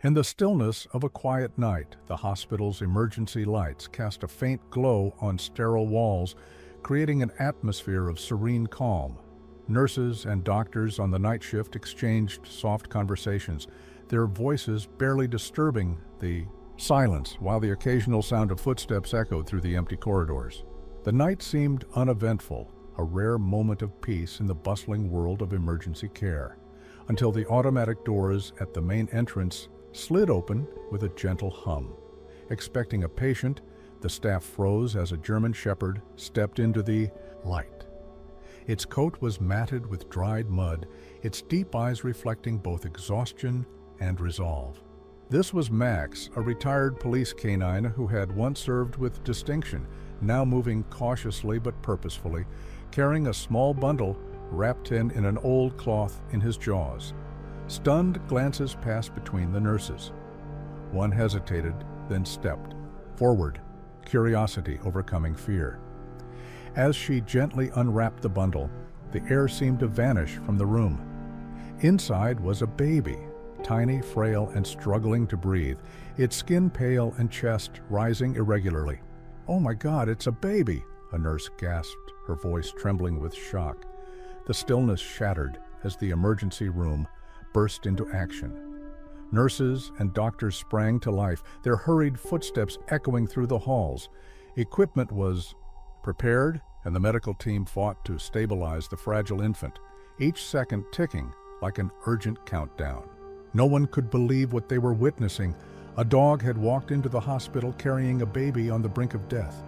In the stillness of a quiet night, the hospital's emergency lights cast a faint glow on sterile walls, creating an atmosphere of serene calm. Nurses and doctors on the night shift exchanged soft conversations, their voices barely disturbing the silence, while the occasional sound of footsteps echoed through the empty corridors. The night seemed uneventful, a rare moment of peace in the bustling world of emergency care, until the automatic doors at the main entrance slid open with a gentle hum. Expecting a patient, the staff froze as a German shepherd stepped into the light. Its coat was matted with dried mud, its deep eyes reflecting both exhaustion and resolve. This was Max, a retired police canine who had once served with distinction, now moving cautiously but purposefully, carrying a small bundle wrapped in an old cloth in his jaws. Stunned glances passed between the nurses. One hesitated, then stepped forward, curiosity overcoming fear. As she gently unwrapped the bundle, the air seemed to vanish from the room. Inside was a baby, tiny, frail, and struggling to breathe, its skin pale and chest rising irregularly. "Oh my God, it's a baby!" a nurse gasped, her voice trembling with shock. The stillness shattered as the emergency room burst into action. Nurses and doctors sprang to life, their hurried footsteps echoing through the halls. Equipment was prepared, and the medical team fought to stabilize the fragile infant, each second ticking like an urgent countdown. No one could believe what they were witnessing. A dog had walked into the hospital carrying a baby on the brink of death.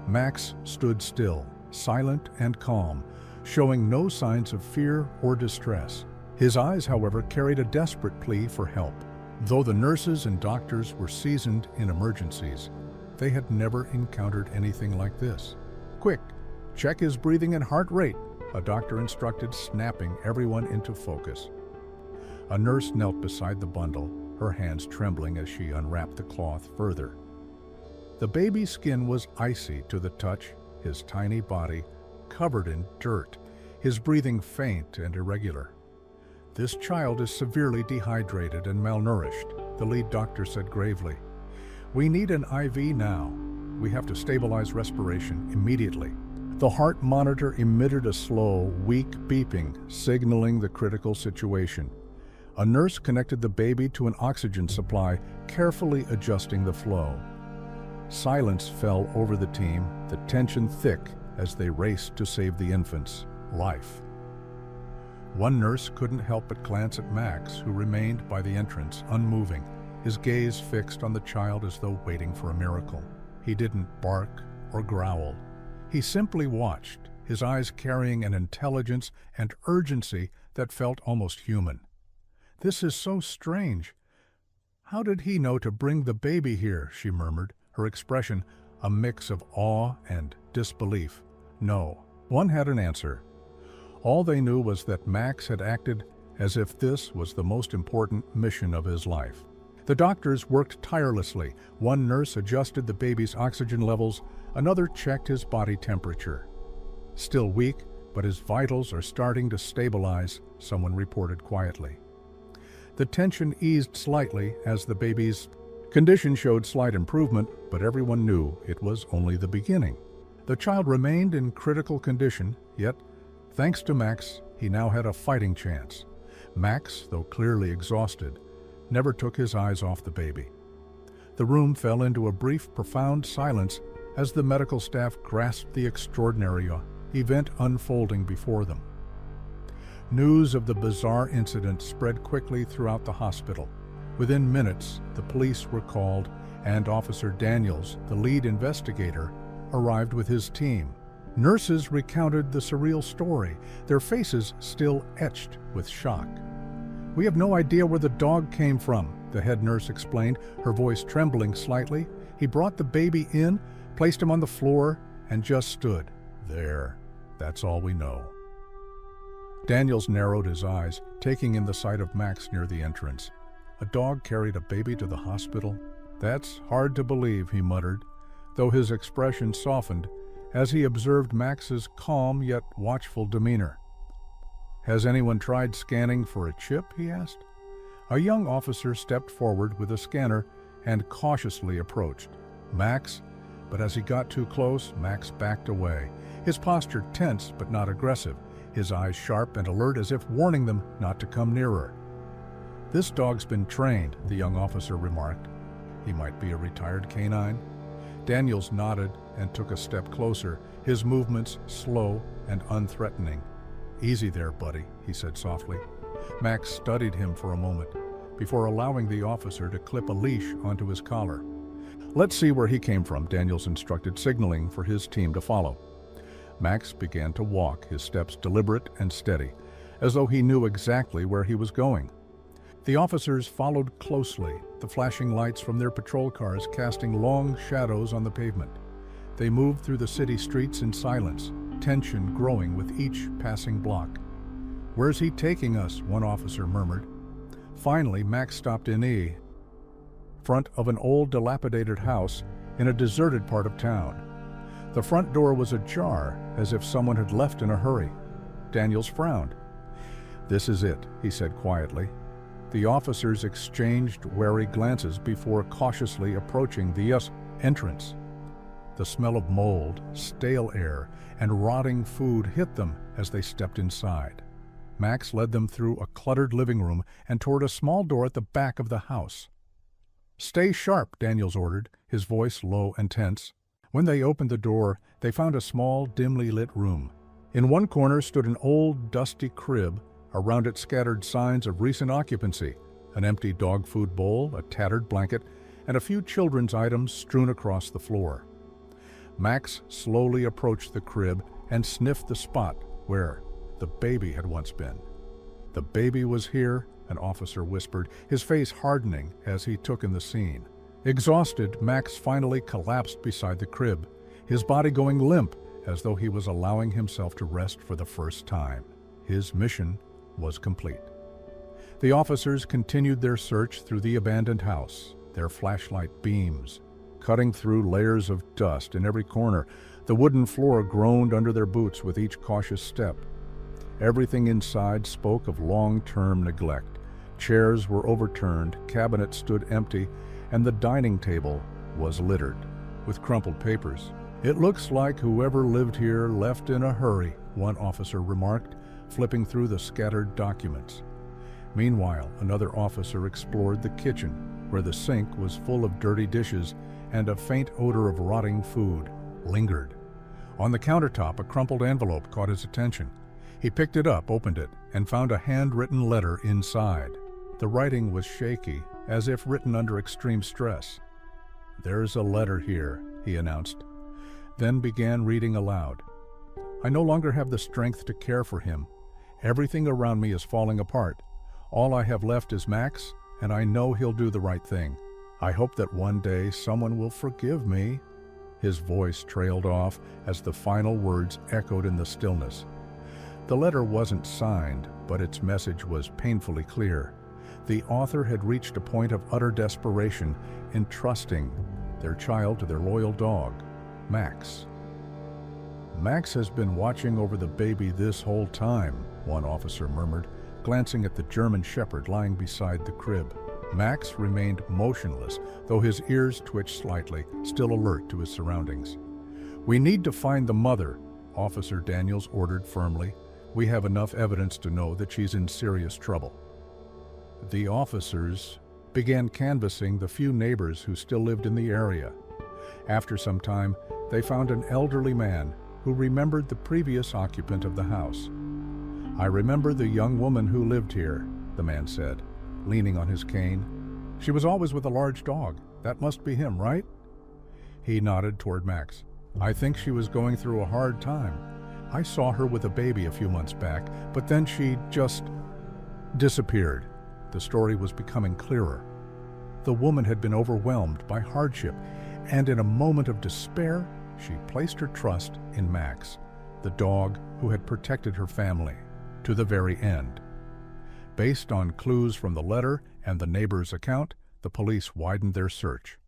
Max stood still, silent and calm, showing no signs of fear or distress. His eyes, however, carried a desperate plea for help. Though the nurses and doctors were seasoned in emergencies, they had never encountered anything like this. "Quick, check his breathing and heart rate," a doctor instructed, snapping everyone into focus. A nurse knelt beside the bundle, her hands trembling as she unwrapped the cloth further. The baby's skin was icy to the touch, his tiny body covered in dirt, his breathing faint and irregular. "This child is severely dehydrated and malnourished," the lead doctor said gravely. "We need an IV now. We have to stabilize respiration immediately." The heart monitor emitted a slow, weak beeping, signaling the critical situation. A nurse connected the baby to an oxygen supply, carefully adjusting the flow. Silence fell over the team, the tension thick as they raced to save the infant's life. One nurse couldn't help but glance at Max, who remained by the entrance, unmoving, his gaze fixed on the child as though waiting for a miracle. He didn't bark or growl. He simply watched, his eyes carrying an intelligence and urgency that felt almost human. "This is so strange. How did he know to bring the baby here?" she murmured, her expression a mix of awe and disbelief. No one had an answer. All they knew was that Max had acted as if this was the most important mission of his life. The doctors worked tirelessly. One nurse adjusted the baby's oxygen levels, another checked his body temperature. "Still weak, but his vitals are starting to stabilize," someone reported quietly. The tension eased slightly as the baby's condition showed slight improvement, but everyone knew it was only the beginning. The child remained in critical condition, yet, thanks to Max, he now had a fighting chance. Max, though clearly exhausted, never took his eyes off the baby. The room fell into a brief, profound silence as the medical staff grasped the extraordinary event unfolding before them. News of the bizarre incident spread quickly throughout the hospital. Within minutes, the police were called, and Officer Daniels, the lead investigator, arrived with his team. Nurses recounted the surreal story, their faces still etched with shock. "We have no idea where the dog came from," the head nurse explained, her voice trembling slightly. "He brought the baby in, placed him on the floor, and just stood there. That's all we know." Daniels narrowed his eyes, taking in the sight of Max near the entrance. "A dog carried a baby to the hospital? That's hard to believe," he muttered, though his expression softened as he observed Max's calm yet watchful demeanor. "Has anyone tried scanning for a chip?" he asked. A young officer stepped forward with a scanner and cautiously approached Max, but as he got too close, Max backed away, his posture tense but not aggressive, his eyes sharp and alert as if warning them not to come nearer. "This dog's been trained," the young officer remarked. "He might be a retired canine." Daniels nodded and took a step closer, his movements slow and unthreatening. "Easy there, buddy," he said softly. Max studied him for a moment, before allowing the officer to clip a leash onto his collar. "Let's see where he came from," Daniels instructed, signaling for his team to follow. Max began to walk, his steps deliberate and steady, as though he knew exactly where he was going. The officers followed closely, the flashing lights from their patrol cars casting long shadows on the pavement. They moved through the city streets in silence, tension growing with each passing block. "Where's he taking us?" one officer murmured. Finally, Max stopped in front of an old dilapidated house in a deserted part of town. The front door was ajar, as if someone had left in a hurry. Daniels frowned. "This is it," he said quietly. The officers exchanged wary glances before cautiously approaching the entrance. The smell of mold, stale air, and rotting food hit them as they stepped inside. Max led them through a cluttered living room and toward a small door at the back of the house. "Stay sharp," Daniels ordered, his voice low and tense. When they opened the door, they found a small, dimly lit room. In one corner stood an old, dusty crib, around it scattered signs of recent occupancy, an empty dog food bowl, a tattered blanket, and a few children's items strewn across the floor. Max slowly approached the crib and sniffed the spot where the baby had once been. "The baby was here," an officer whispered, his face hardening as he took in the scene. Exhausted, Max finally collapsed beside the crib, his body going limp as though he was allowing himself to rest for the first time. His mission was complete. The officers continued their search through the abandoned house, their flashlight beams cutting through layers of dust in every corner. The wooden floor groaned under their boots with each cautious step. Everything inside spoke of long-term neglect. Chairs were overturned, cabinets stood empty, and the dining table was littered with crumpled papers. "It looks like whoever lived here left in a hurry," one officer remarked, flipping through the scattered documents. Meanwhile, another officer explored the kitchen, where the sink was full of dirty dishes and a faint odor of rotting food lingered. On the countertop, a crumpled envelope caught his attention. He picked it up, opened it, and found a handwritten letter inside. The writing was shaky, as if written under extreme stress. "There's a letter here," he announced, then began reading aloud. "I no longer have the strength to care for him. Everything around me is falling apart. All I have left is Max, and I know he'll do the right thing. I hope that one day someone will forgive me." His voice trailed off as the final words echoed in the stillness. The letter wasn't signed, but its message was painfully clear. The author had reached a point of utter desperation, entrusting their child to their loyal dog, Max. "Max has been watching over the baby this whole time," one officer murmured, glancing at the German shepherd lying beside the crib. Max remained motionless, though his ears twitched slightly, still alert to his surroundings. "We need to find the mother," Officer Daniels ordered firmly. "We have enough evidence to know that she's in serious trouble." The officers began canvassing the few neighbors who still lived in the area. After some time, they found an elderly man who remembered the previous occupant of the house. "I remember the young woman who lived here," the man said, leaning on his cane. "She was always with a large dog. That must be him, right?" He nodded toward Max. "I think she was going through a hard time. I saw her with a baby a few months back, but then she just disappeared." The story was becoming clearer. The woman had been overwhelmed by hardship, and in a moment of despair, she placed her trust in Max, the dog who had protected her family to the very end. Based on clues from the letter and the neighbor's account, the police widened their search.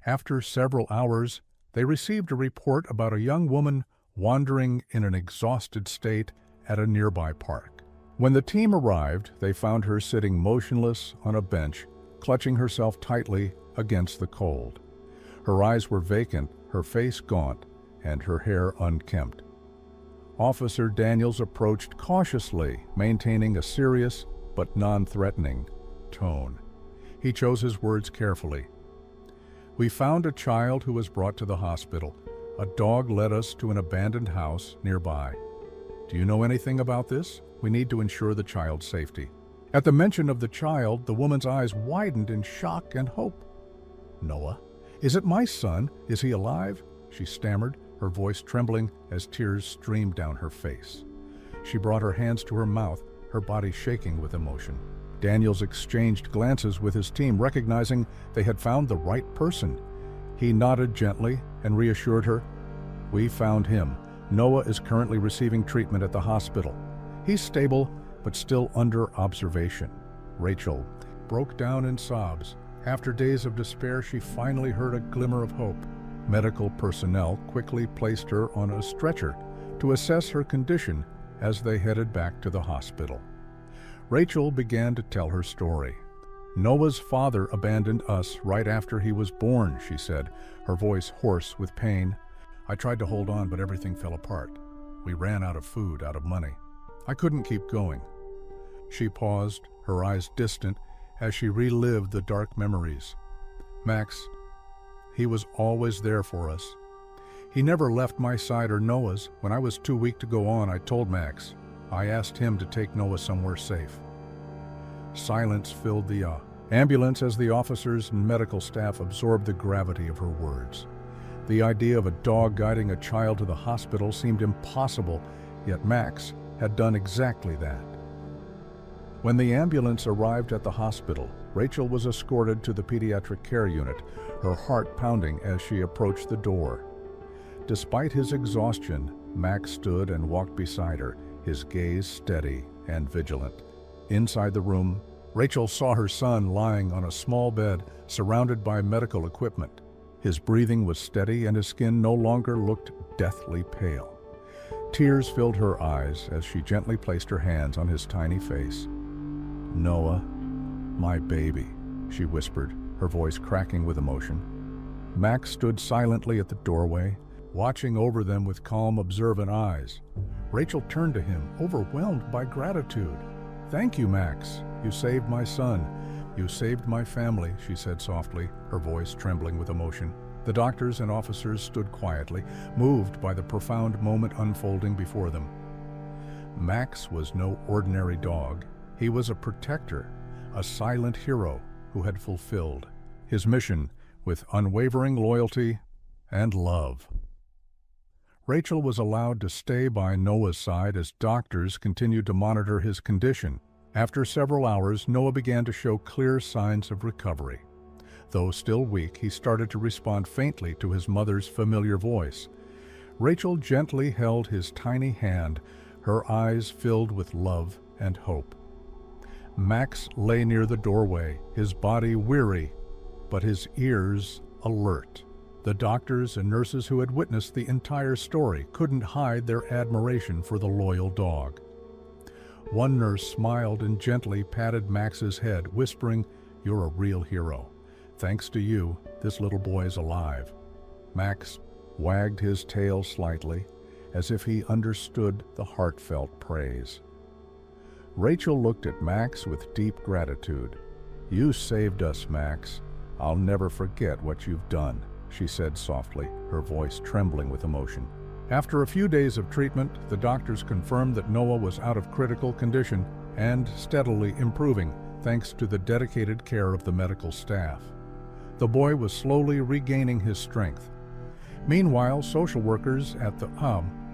After several hours, they received a report about a young woman wandering in an exhausted state at a nearby park. When the team arrived, they found her sitting motionless on a bench, clutching herself tightly against the cold. Her eyes were vacant, her face gaunt, and her hair unkempt. Officer Daniels approached cautiously, maintaining a serious but non-threatening tone. He chose his words carefully. "We found a child who was brought to the hospital. A dog led us to an abandoned house nearby. Do you know anything about this? We need to ensure the child's safety." At the mention of the child, the woman's eyes widened in shock and hope. "Noah? Is it my son? Is he alive?" she stammered, her voice trembling as tears streamed down her face. She brought her hands to her mouth, her body shaking with emotion. Daniels exchanged glances with his team, recognizing they had found the right person. He nodded gently and reassured her, "We found him. Noah is currently receiving treatment at the hospital. He's stable, but still under observation." Rachel broke down in sobs. After days of despair, she finally heard a glimmer of hope. Medical personnel quickly placed her on a stretcher to assess her condition as they headed back to the hospital. Rachel began to tell her story. "Noah's father abandoned us right after he was born," she said, her voice hoarse with pain. "I tried to hold on, but everything fell apart. We ran out of food, out of money. I couldn't keep going." She paused, her eyes distant, as she relived the dark memories. "Max, he was always there for us. He never left my side or Noah's. When I was too weak to go on, I told Max. I asked him to take Noah somewhere safe." Silence filled the ambulance as the officers and medical staff absorbed the gravity of her words. The idea of a dog guiding a child to the hospital seemed impossible, yet Max had done exactly that. When the ambulance arrived at the hospital, Rachel was escorted to the pediatric care unit, her heart pounding as she approached the door. Despite his exhaustion, Max stood and walked beside her, his gaze steady and vigilant. Inside the room, Rachel saw her son lying on a small bed surrounded by medical equipment. His breathing was steady and his skin no longer looked deathly pale. Tears filled her eyes as she gently placed her hands on his tiny face. "Noah, my baby," she whispered, her voice cracking with emotion. Max stood silently at the doorway, watching over them with calm, observant eyes. Rachel turned to him, overwhelmed by gratitude. "Thank you, Max. You saved my son. You saved my family," she said softly, her voice trembling with emotion. The doctors and officers stood quietly, moved by the profound moment unfolding before them. Max was no ordinary dog. He was a protector, a silent hero who had fulfilled his mission with unwavering loyalty and love. Rachel was allowed to stay by Noah's side as doctors continued to monitor his condition. After several hours, Noah began to show clear signs of recovery. Though still weak, he started to respond faintly to his mother's familiar voice. Rachel gently held his tiny hand, her eyes filled with love and hope. Max lay near the doorway, his body weary, but his ears alert. The doctors and nurses who had witnessed the entire story couldn't hide their admiration for the loyal dog. One nurse smiled and gently patted Max's head, whispering, "You're a real hero. Thanks to you, this little boy is alive." Max wagged his tail slightly, as if he understood the heartfelt praise. Rachel looked at Max with deep gratitude. "You saved us, Max. I'll never forget what you've done," she said softly, her voice trembling with emotion. After a few days of treatment, the doctors confirmed that Noah was out of critical condition and steadily improving, thanks to the dedicated care of the medical staff. The boy was slowly regaining his strength. Meanwhile, social workers at the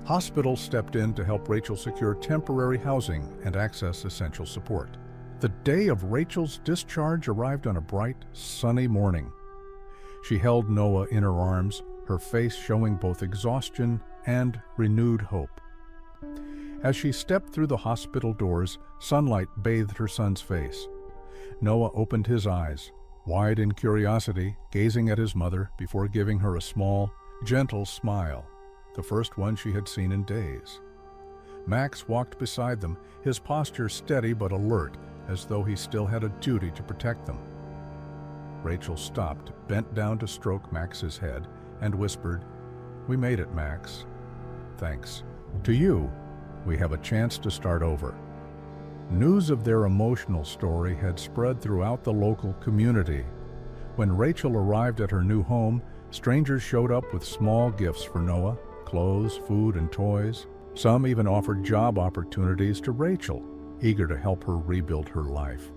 hospital stepped in to help Rachel secure temporary housing and access essential support. The day of Rachel's discharge arrived on a bright, sunny morning. She held Noah in her arms, her face showing both exhaustion and renewed hope. As she stepped through the hospital doors, sunlight bathed her son's face. Noah opened his eyes, wide in curiosity, gazing at his mother before giving her a small, gentle smile, the first one she had seen in days. Max walked beside them, his posture steady but alert, as though he still had a duty to protect them. Rachel stopped, bent down to stroke Max's head, and whispered, "We made it, Max. Thanks. To you, we have a chance to start over." News of their emotional story had spread throughout the local community. When Rachel arrived at her new home, strangers showed up with small gifts for Noah, clothes, food, and toys. Some even offered job opportunities to Rachel, eager to help her rebuild her life.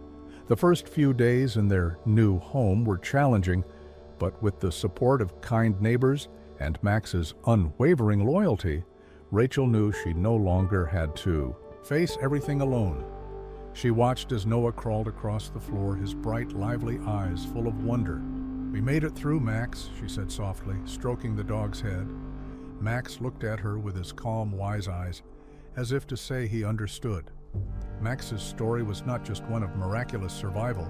The first few days in their new home were challenging, but with the support of kind neighbors and Max's unwavering loyalty, Rachel knew she no longer had to face everything alone. She watched as Noah crawled across the floor, his bright, lively eyes full of wonder. "We made it through, Max," she said softly, stroking the dog's head. Max looked at her with his calm, wise eyes, as if to say he understood. Max's story was not just one of miraculous survival,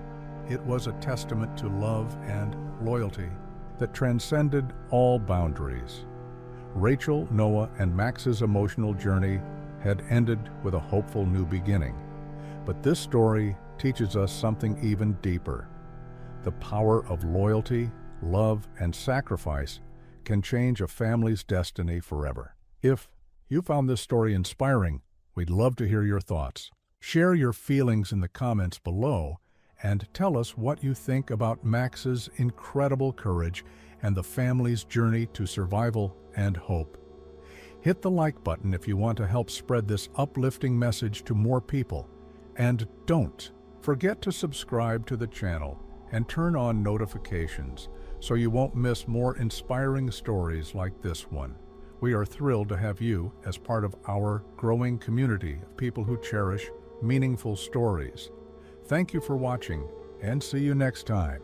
it was a testament to love and loyalty that transcended all boundaries. Rachel, Noah, and Max's emotional journey had ended with a hopeful new beginning. But this story teaches us something even deeper. The power of loyalty, love, and sacrifice can change a family's destiny forever. If you found this story inspiring, we'd love to hear your thoughts. Share your feelings in the comments below and tell us what you think about Max's incredible courage and the family's journey to survival and hope. Hit the like button if you want to help spread this uplifting message to more people. And don't forget to subscribe to the channel and turn on notifications so you won't miss more inspiring stories like this one. We are thrilled to have you as part of our growing community of people who cherish meaningful stories. Thank you for watching, and see you next time.